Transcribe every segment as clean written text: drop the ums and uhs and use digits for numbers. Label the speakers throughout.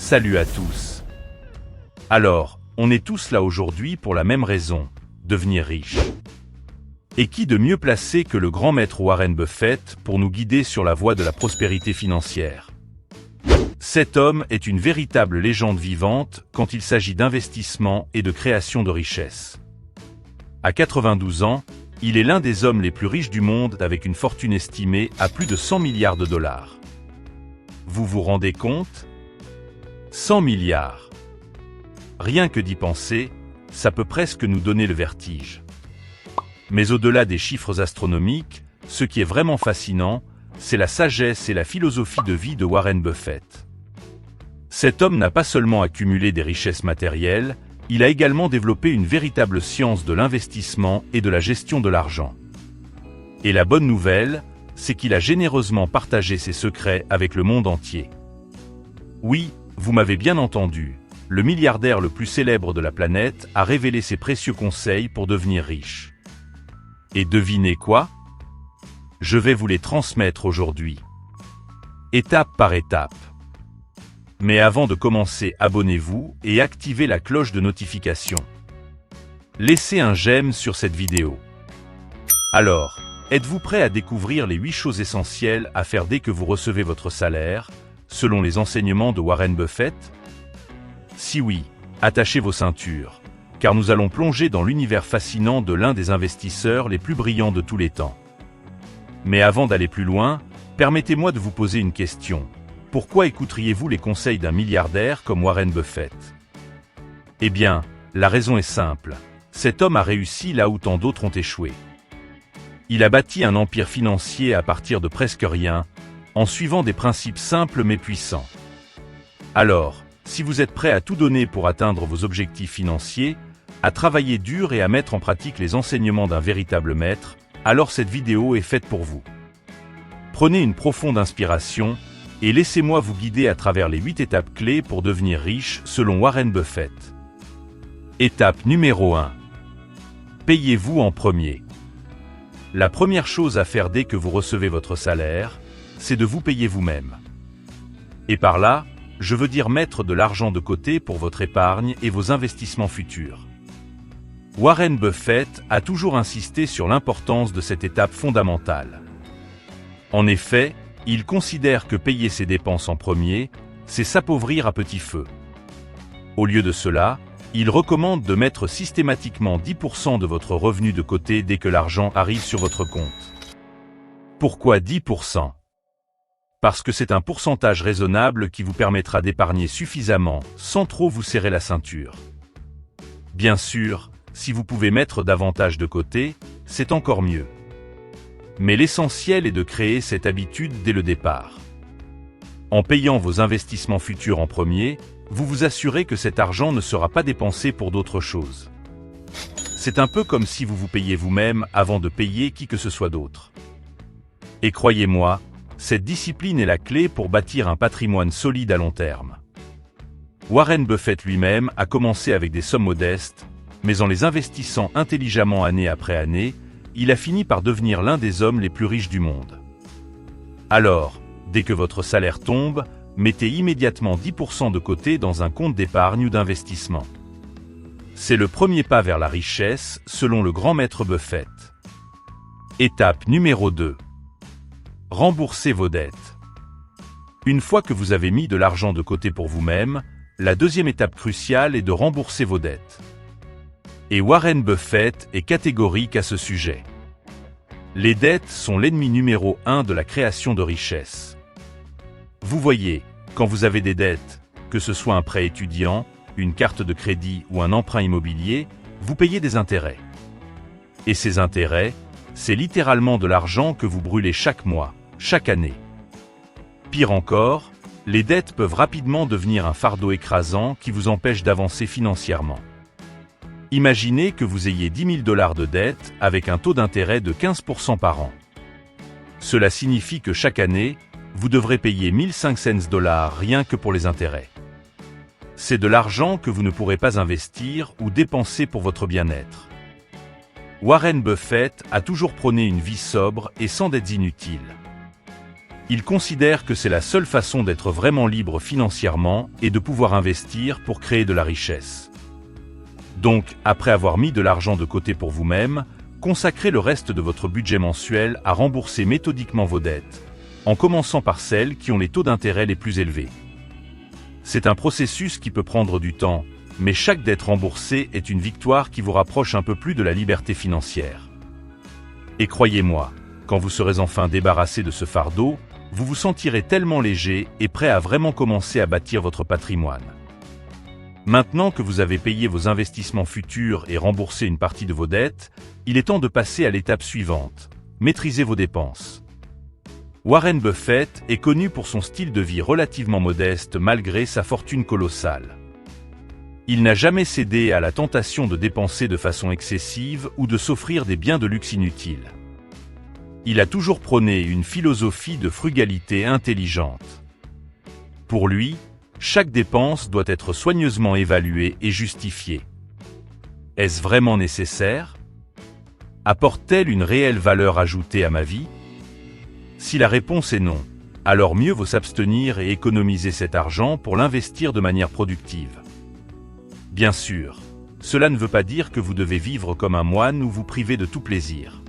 Speaker 1: Salut à tous. Alors, on est tous là aujourd'hui pour la même raison, devenir riche. Et qui de mieux placé que le grand maître Warren Buffett pour nous guider sur la voie de la prospérité financière? Cet homme est une véritable légende vivante quand il s'agit d'investissement et de création de richesses. À 92 ans, il est l'un des hommes les plus riches du monde avec une fortune estimée à plus de 100 milliards de dollars. Vous vous rendez compte? 100 milliards. Rien que d'y penser, ça peut presque nous donner le vertige. Mais au-delà des chiffres astronomiques, ce qui est vraiment fascinant, c'est la sagesse et la philosophie de vie de Warren Buffett. Cet homme n'a pas seulement accumulé des richesses matérielles, il a également développé une véritable science de l'investissement et de la gestion de l'argent. Et la bonne nouvelle, c'est qu'il a généreusement partagé ses secrets avec le monde entier. Oui, vous m'avez bien entendu, le milliardaire le plus célèbre de la planète a révélé ses précieux conseils pour devenir riche. Et devinez quoi? Je vais vous les transmettre aujourd'hui. Étape par étape. Mais avant de commencer, abonnez-vous et activez la cloche de notification. Laissez un j'aime sur cette vidéo. Alors, êtes-vous prêt à découvrir les 8 choses essentielles à faire dès que vous recevez votre salaire, selon les enseignements de Warren Buffett? Si oui, attachez vos ceintures, car nous allons plonger dans l'univers fascinant de l'un des investisseurs les plus brillants de tous les temps. Mais avant d'aller plus loin, permettez-moi de vous poser une question. Pourquoi écouteriez-vous les conseils d'un milliardaire comme Warren Buffett? Eh bien, la raison est simple. Cet homme a réussi là où tant d'autres ont échoué. Il a bâti un empire financier à partir de presque rien, en suivant des principes simples mais puissants. Alors, si vous êtes prêt à tout donner pour atteindre vos objectifs financiers, à travailler dur et à mettre en pratique les enseignements d'un véritable maître, alors cette vidéo est faite pour vous. Prenez une profonde inspiration et laissez-moi vous guider à travers les 8 étapes clés pour devenir riche selon Warren Buffett. Étape numéro 1. Payez-vous en premier. La première chose à faire dès que vous recevez votre salaire, c'est de vous payer vous-même. Et par là, je veux dire mettre de l'argent de côté pour votre épargne et vos investissements futurs. Warren Buffett a toujours insisté sur l'importance de cette étape fondamentale. En effet, il considère que payer ses dépenses en premier, c'est s'appauvrir à petit feu. Au lieu de cela, il recommande de mettre systématiquement 10% de votre revenu de côté dès que l'argent arrive sur votre compte. Pourquoi 10%? Parce que c'est un pourcentage raisonnable qui vous permettra d'épargner suffisamment, sans trop vous serrer la ceinture. Bien sûr, si vous pouvez mettre davantage de côté, c'est encore mieux. Mais l'essentiel est de créer cette habitude dès le départ. En payant vos investissements futurs en premier, vous vous assurez que cet argent ne sera pas dépensé pour d'autres choses. C'est un peu comme si vous vous payiez vous-même avant de payer qui que ce soit d'autre. Et croyez-moi, cette discipline est la clé pour bâtir un patrimoine solide à long terme. Warren Buffett lui-même a commencé avec des sommes modestes, mais en les investissant intelligemment année après année, il a fini par devenir l'un des hommes les plus riches du monde. Alors, dès que votre salaire tombe, mettez immédiatement 10% de côté dans un compte d'épargne ou d'investissement. C'est le premier pas vers la richesse, selon le grand maître Buffett. Étape numéro 2. Remboursez vos dettes. Une fois que vous avez mis de l'argent de côté pour vous-même, la deuxième étape cruciale est de rembourser vos dettes. Et Warren Buffett est catégorique à ce sujet. Les dettes sont l'ennemi numéro 1 de la création de richesse. Vous voyez, quand vous avez des dettes, que ce soit un prêt étudiant, une carte de crédit ou un emprunt immobilier, vous payez des intérêts. Et ces intérêts, c'est littéralement de l'argent que vous brûlez chaque mois, chaque année. Pire encore, les dettes peuvent rapidement devenir un fardeau écrasant qui vous empêche d'avancer financièrement. Imaginez que vous ayez 10 000 $ de dette avec un taux d'intérêt de 15% par an. Cela signifie que chaque année, vous devrez payer 1500 $ rien que pour les intérêts. C'est de l'argent que vous ne pourrez pas investir ou dépenser pour votre bien-être. Warren Buffett a toujours prôné une vie sobre et sans dettes inutiles. Il considère que c'est la seule façon d'être vraiment libre financièrement et de pouvoir investir pour créer de la richesse. Donc, après avoir mis de l'argent de côté pour vous-même, consacrez le reste de votre budget mensuel à rembourser méthodiquement vos dettes, en commençant par celles qui ont les taux d'intérêt les plus élevés. C'est un processus qui peut prendre du temps, mais chaque dette remboursée est une victoire qui vous rapproche un peu plus de la liberté financière. Et croyez-moi, quand vous serez enfin débarrassé de ce fardeau, vous vous sentirez tellement léger et prêt à vraiment commencer à bâtir votre patrimoine. Maintenant que vous avez payé vos investissements futurs et remboursé une partie de vos dettes, il est temps de passer à l'étape suivante, maîtriser vos dépenses. Warren Buffett est connu pour son style de vie relativement modeste malgré sa fortune colossale. Il n'a jamais cédé à la tentation de dépenser de façon excessive ou de s'offrir des biens de luxe inutiles. Il a toujours prôné une philosophie de frugalité intelligente. Pour lui, chaque dépense doit être soigneusement évaluée et justifiée. Est-ce vraiment nécessaire? Apporte-t-elle une réelle valeur ajoutée à ma vie? Si la réponse est non, alors mieux vaut s'abstenir et économiser cet argent pour l'investir de manière productive. Bien sûr, cela ne veut pas dire que vous devez vivre comme un moine ou vous priver de tout plaisir.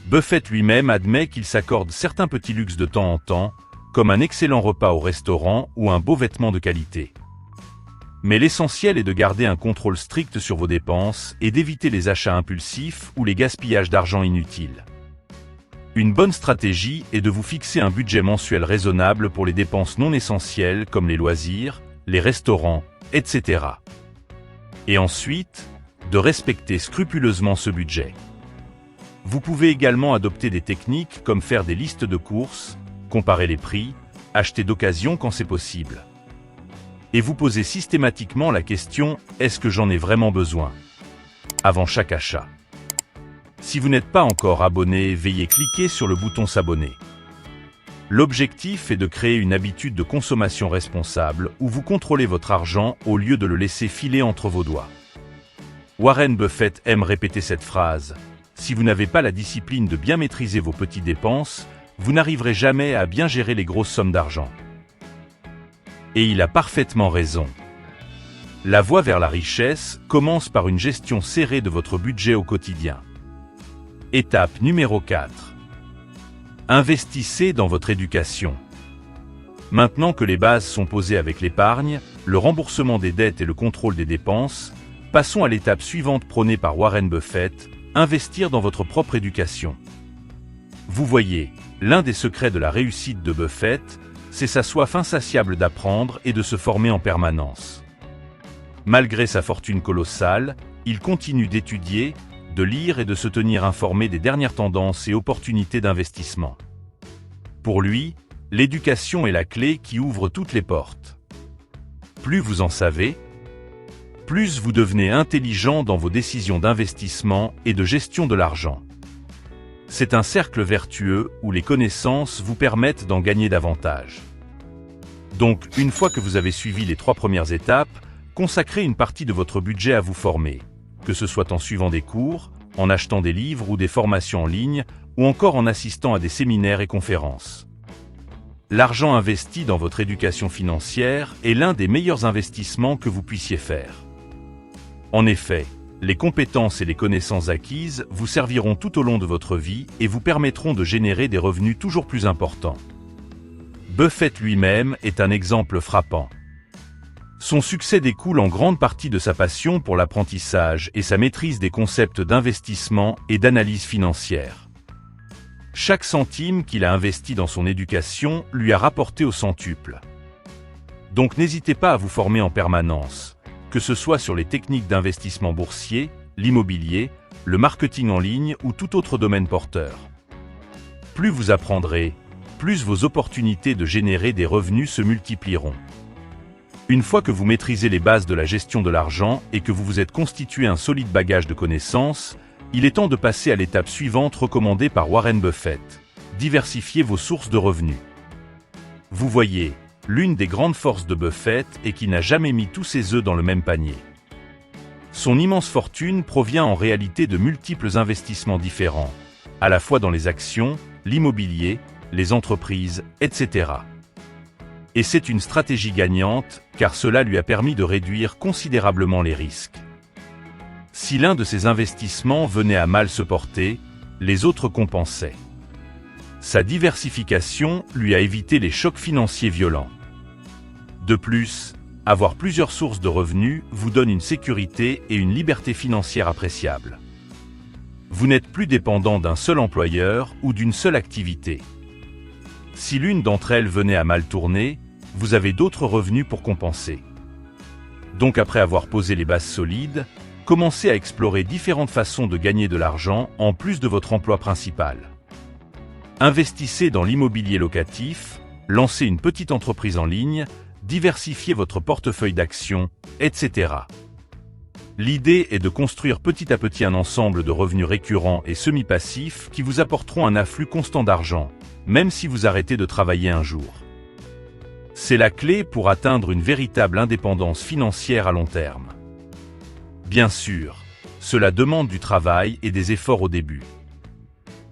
Speaker 1: Buffett lui-même admet qu'il s'accorde certains petits luxes de temps en temps, comme un excellent repas au restaurant ou un beau vêtement de qualité. Mais l'essentiel est de garder un contrôle strict sur vos dépenses et d'éviter les achats impulsifs ou les gaspillages d'argent inutiles. Une bonne stratégie est de vous fixer un budget mensuel raisonnable pour les dépenses non essentielles comme les loisirs, les restaurants, etc. Et ensuite, de respecter scrupuleusement ce budget. Vous pouvez également adopter des techniques comme faire des listes de courses, comparer les prix, acheter d'occasion quand c'est possible. Et vous posez systématiquement la question « Est-ce que j'en ai vraiment besoin ?» avant chaque achat. Si vous n'êtes pas encore abonné, veuillez cliquer sur le bouton s'abonner. L'objectif est de créer une habitude de consommation responsable où vous contrôlez votre argent au lieu de le laisser filer entre vos doigts. Warren Buffett aime répéter cette phrase. Si vous n'avez pas la discipline de bien maîtriser vos petites dépenses, vous n'arriverez jamais à bien gérer les grosses sommes d'argent. Et il a parfaitement raison. La voie vers la richesse commence par une gestion serrée de votre budget au quotidien. Étape numéro 4. Investissez dans votre éducation. Maintenant que les bases sont posées avec l'épargne, le remboursement des dettes et le contrôle des dépenses, passons à l'étape suivante prônée par Warren Buffett, investir dans votre propre éducation. Vous voyez, l'un des secrets de la réussite de Buffett, c'est sa soif insatiable d'apprendre et de se former en permanence. Malgré sa fortune colossale, il continue d'étudier, de lire et de se tenir informé des dernières tendances et opportunités d'investissement. Pour lui, l'éducation est la clé qui ouvre toutes les portes. Plus vous en savez, plus vous devenez intelligent dans vos décisions d'investissement et de gestion de l'argent. C'est un cercle vertueux où les connaissances vous permettent d'en gagner davantage. Donc, une fois que vous avez suivi les 3 premières étapes, consacrez une partie de votre budget à vous former, que ce soit en suivant des cours, en achetant des livres ou des formations en ligne, ou encore en assistant à des séminaires et conférences. L'argent investi dans votre éducation financière est l'un des meilleurs investissements que vous puissiez faire. En effet, les compétences et les connaissances acquises vous serviront tout au long de votre vie et vous permettront de générer des revenus toujours plus importants. Buffett lui-même est un exemple frappant. Son succès découle en grande partie de sa passion pour l'apprentissage et sa maîtrise des concepts d'investissement et d'analyse financière. Chaque centime qu'il a investi dans son éducation lui a rapporté au centuple. Donc n'hésitez pas à vous former en permanence, que ce soit sur les techniques d'investissement boursier, l'immobilier, le marketing en ligne ou tout autre domaine porteur. Plus vous apprendrez, plus vos opportunités de générer des revenus se multiplieront. Une fois que vous maîtrisez les bases de la gestion de l'argent et que vous vous êtes constitué un solide bagage de connaissances, il est temps de passer à l'étape suivante recommandée par Warren Buffett. Diversifiez vos sources de revenus. Vous voyez, l'une des grandes forces de Buffett est qu'il n'a jamais mis tous ses œufs dans le même panier. Son immense fortune provient en réalité de multiples investissements différents, à la fois dans les actions, l'immobilier, les entreprises, etc. Et c'est une stratégie gagnante, car cela lui a permis de réduire considérablement les risques. Si l'un de ses investissements venait à mal se porter, les autres compensaient. Sa diversification lui a évité les chocs financiers violents. De plus, avoir plusieurs sources de revenus vous donne une sécurité et une liberté financière appréciables. Vous n'êtes plus dépendant d'un seul employeur ou d'une seule activité. Si l'une d'entre elles venait à mal tourner, vous avez d'autres revenus pour compenser. Donc après avoir posé les bases solides, commencez à explorer différentes façons de gagner de l'argent en plus de votre emploi principal. Investissez dans l'immobilier locatif, lancez une petite entreprise en ligne, diversifiez votre portefeuille d'actions, etc. L'idée est de construire petit à petit un ensemble de revenus récurrents et semi-passifs qui vous apporteront un afflux constant d'argent, même si vous arrêtez de travailler un jour. C'est la clé pour atteindre une véritable indépendance financière à long terme. Bien sûr, cela demande du travail et des efforts au début.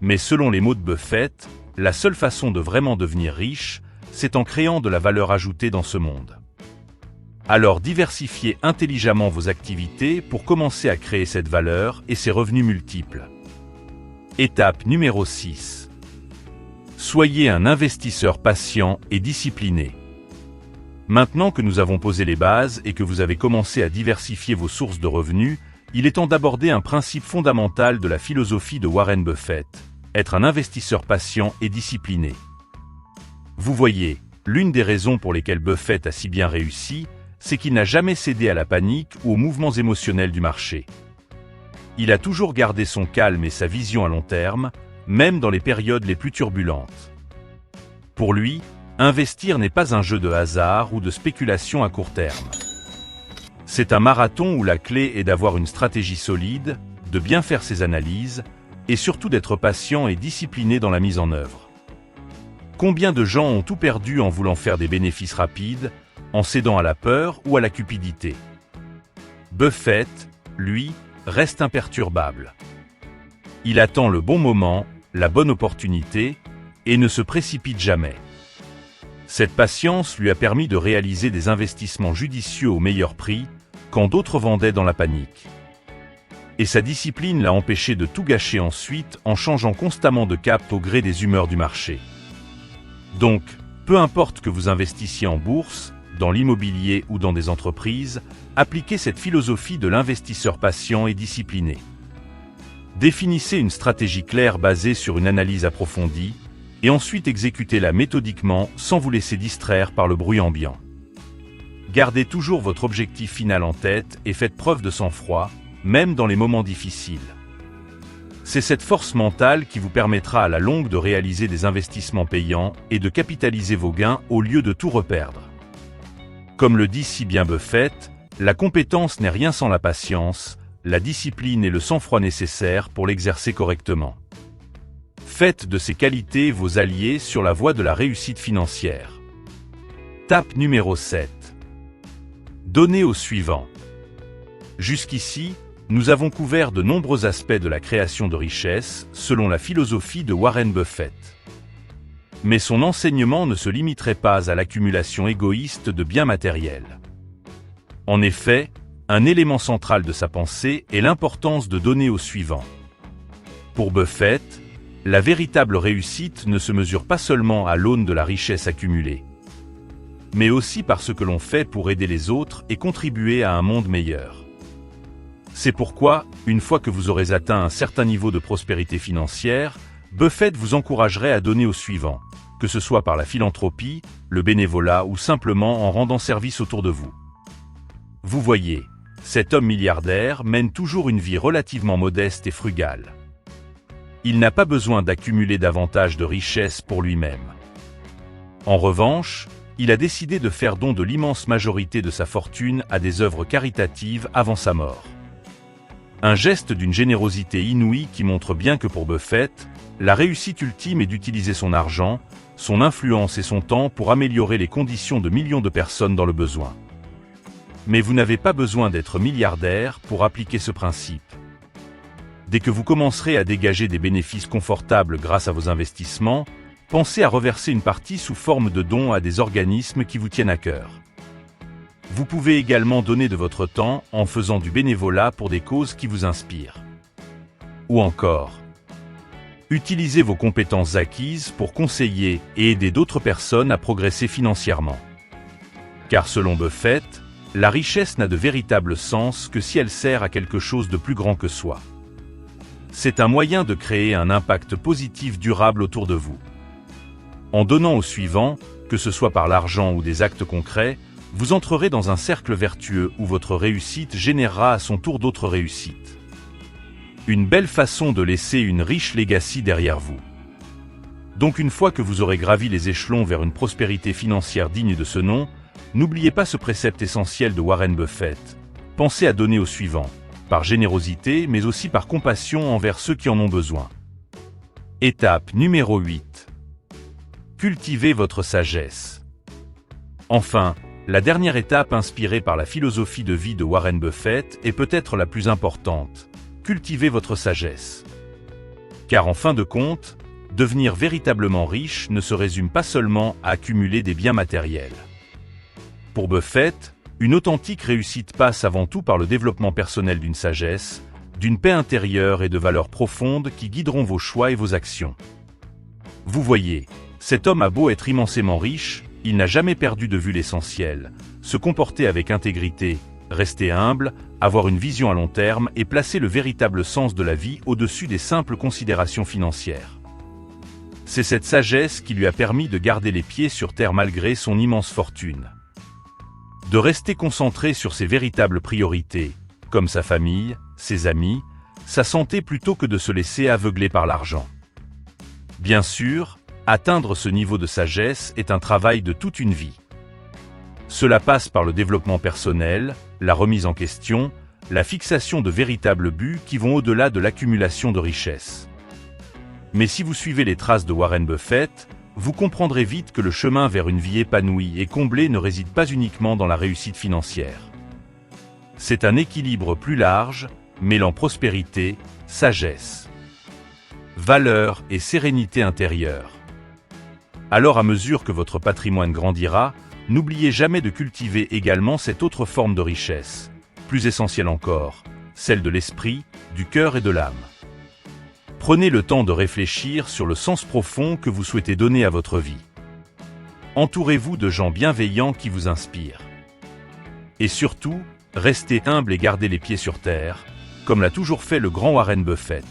Speaker 1: Mais selon les mots de Buffett, la seule façon de vraiment devenir riche, c'est en créant de la valeur ajoutée dans ce monde. Alors diversifiez intelligemment vos activités pour commencer à créer cette valeur et ces revenus multiples. Étape numéro 6. Soyez un investisseur patient et discipliné. Maintenant que nous avons posé les bases et que vous avez commencé à diversifier vos sources de revenus, il est temps d'aborder un principe fondamental de la philosophie de Warren Buffett, être un investisseur patient et discipliné. Vous voyez, l'une des raisons pour lesquelles Buffett a si bien réussi, c'est qu'il n'a jamais cédé à la panique ou aux mouvements émotionnels du marché. Il a toujours gardé son calme et sa vision à long terme, même dans les périodes les plus turbulentes. Pour lui, investir n'est pas un jeu de hasard ou de spéculation à court terme. C'est un marathon où la clé est d'avoir une stratégie solide, de bien faire ses analyses, et surtout d'être patient et discipliné dans la mise en œuvre. Combien de gens ont tout perdu en voulant faire des bénéfices rapides, en cédant à la peur ou à la cupidité? Buffett, lui, reste imperturbable. Il attend le bon moment, la bonne opportunité, et ne se précipite jamais. Cette patience lui a permis de réaliser des investissements judicieux au meilleur prix, quand d'autres vendaient dans la panique. Et sa discipline l'a empêché de tout gâcher ensuite en changeant constamment de cap au gré des humeurs du marché. Donc, peu importe que vous investissiez en bourse, dans l'immobilier ou dans des entreprises, appliquez cette philosophie de l'investisseur patient et discipliné. Définissez une stratégie claire basée sur une analyse approfondie, et ensuite exécutez-la méthodiquement sans vous laisser distraire par le bruit ambiant. Gardez toujours votre objectif final en tête et faites preuve de sang-froid, même dans les moments difficiles. C'est cette force mentale qui vous permettra à la longue de réaliser des investissements payants et de capitaliser vos gains au lieu de tout reperdre. Comme le dit si bien Buffett, la compétence n'est rien sans la patience, la discipline et le sang-froid nécessaires pour l'exercer correctement. Faites de ces qualités vos alliés sur la voie de la réussite financière. Étape numéro 7. Donnez au suivant. Jusqu'ici, nous avons couvert de nombreux aspects de la création de richesse selon la philosophie de Warren Buffett. Mais son enseignement ne se limiterait pas à l'accumulation égoïste de biens matériels. En effet, un élément central de sa pensée est l'importance de donner au suivant. Pour Buffett, la véritable réussite ne se mesure pas seulement à l'aune de la richesse accumulée, mais aussi par ce que l'on fait pour aider les autres et contribuer à un monde meilleur. C'est pourquoi, une fois que vous aurez atteint un certain niveau de prospérité financière, Buffett vous encouragerait à donner au suivant, que ce soit par la philanthropie, le bénévolat ou simplement en rendant service autour de vous. Vous voyez, cet homme milliardaire mène toujours une vie relativement modeste et frugale. Il n'a pas besoin d'accumuler davantage de richesses pour lui-même. En revanche, il a décidé de faire don de l'immense majorité de sa fortune à des œuvres caritatives avant sa mort. Un geste d'une générosité inouïe qui montre bien que pour Buffett, la réussite ultime est d'utiliser son argent, son influence et son temps pour améliorer les conditions de millions de personnes dans le besoin. Mais vous n'avez pas besoin d'être milliardaire pour appliquer ce principe. Dès que vous commencerez à dégager des bénéfices confortables grâce à vos investissements, pensez à reverser une partie sous forme de dons à des organismes qui vous tiennent à cœur. Vous pouvez également donner de votre temps en faisant du bénévolat pour des causes qui vous inspirent. Ou encore, utilisez vos compétences acquises pour conseiller et aider d'autres personnes à progresser financièrement. Car selon Buffett, la richesse n'a de véritable sens que si elle sert à quelque chose de plus grand que soi. C'est un moyen de créer un impact positif durable autour de vous. En donnant au suivant, que ce soit par l'argent ou des actes concrets, vous entrerez dans un cercle vertueux où votre réussite générera à son tour d'autres réussites. Une belle façon de laisser une riche legacy derrière vous. Donc une fois que vous aurez gravi les échelons vers une prospérité financière digne de ce nom, n'oubliez pas ce précepte essentiel de Warren Buffett. Pensez à donner au suivant, par générosité mais aussi par compassion envers ceux qui en ont besoin. Étape numéro 8. Cultivez votre sagesse. Enfin, la dernière étape inspirée par la philosophie de vie de Warren Buffett est peut-être la plus importante. Cultivez votre sagesse. Car en fin de compte, devenir véritablement riche ne se résume pas seulement à accumuler des biens matériels. Pour Buffett, une authentique réussite passe avant tout par le développement personnel d'une sagesse, d'une paix intérieure et de valeurs profondes qui guideront vos choix et vos actions. Vous voyez, cet homme a beau être immensément riche, il n'a jamais perdu de vue l'essentiel, se comporter avec intégrité, rester humble, avoir une vision à long terme et placer le véritable sens de la vie au-dessus des simples considérations financières. C'est cette sagesse qui lui a permis de garder les pieds sur terre malgré son immense fortune. De rester concentré sur ses véritables priorités, comme sa famille, ses amis, sa santé plutôt que de se laisser aveugler par l'argent. Bien sûr, atteindre ce niveau de sagesse est un travail de toute une vie. Cela passe par le développement personnel, la remise en question, la fixation de véritables buts qui vont au-delà de l'accumulation de richesses. Mais si vous suivez les traces de Warren Buffett, vous comprendrez vite que le chemin vers une vie épanouie et comblée ne réside pas uniquement dans la réussite financière. C'est un équilibre plus large, mêlant prospérité, sagesse, valeur et sérénité intérieure. Alors à mesure que votre patrimoine grandira, n'oubliez jamais de cultiver également cette autre forme de richesse, plus essentielle encore, celle de l'esprit, du cœur et de l'âme. Prenez le temps de réfléchir sur le sens profond que vous souhaitez donner à votre vie. Entourez-vous de gens bienveillants qui vous inspirent. Et surtout, restez humble et gardez les pieds sur terre, comme l'a toujours fait le grand Warren Buffett.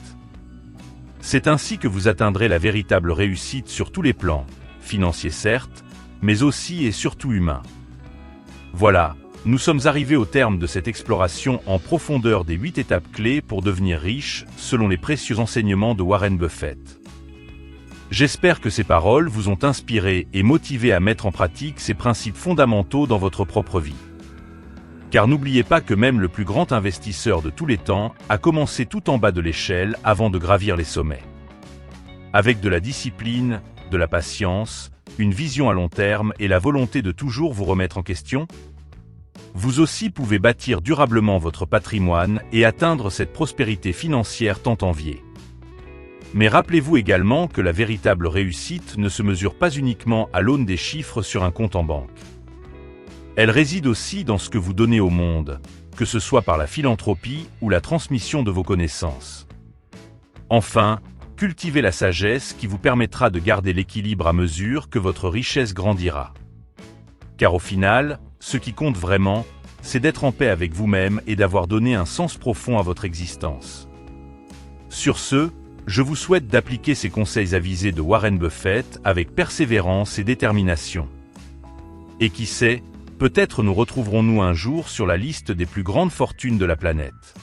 Speaker 1: C'est ainsi que vous atteindrez la véritable réussite sur tous les plans, financiers certes, mais aussi et surtout humains. Voilà, nous sommes arrivés au terme de cette exploration en profondeur des 8 étapes clés pour devenir riche, selon les précieux enseignements de Warren Buffett. J'espère que ces paroles vous ont inspiré et motivé à mettre en pratique ces principes fondamentaux dans votre propre vie. Car n'oubliez pas que même le plus grand investisseur de tous les temps a commencé tout en bas de l'échelle avant de gravir les sommets. Avec de la discipline, de la patience, une vision à long terme et la volonté de toujours vous remettre en question, vous aussi pouvez bâtir durablement votre patrimoine et atteindre cette prospérité financière tant enviée. Mais rappelez-vous également que la véritable réussite ne se mesure pas uniquement à l'aune des chiffres sur un compte en banque. Elle réside aussi dans ce que vous donnez au monde, que ce soit par la philanthropie ou la transmission de vos connaissances. Enfin, cultivez la sagesse qui vous permettra de garder l'équilibre à mesure que votre richesse grandira. Car au final, ce qui compte vraiment, c'est d'être en paix avec vous-même et d'avoir donné un sens profond à votre existence. Sur ce, je vous souhaite d'appliquer ces conseils avisés de Warren Buffett avec persévérance et détermination. Et qui sait, peut-être nous retrouverons-nous un jour sur la liste des plus grandes fortunes de la planète.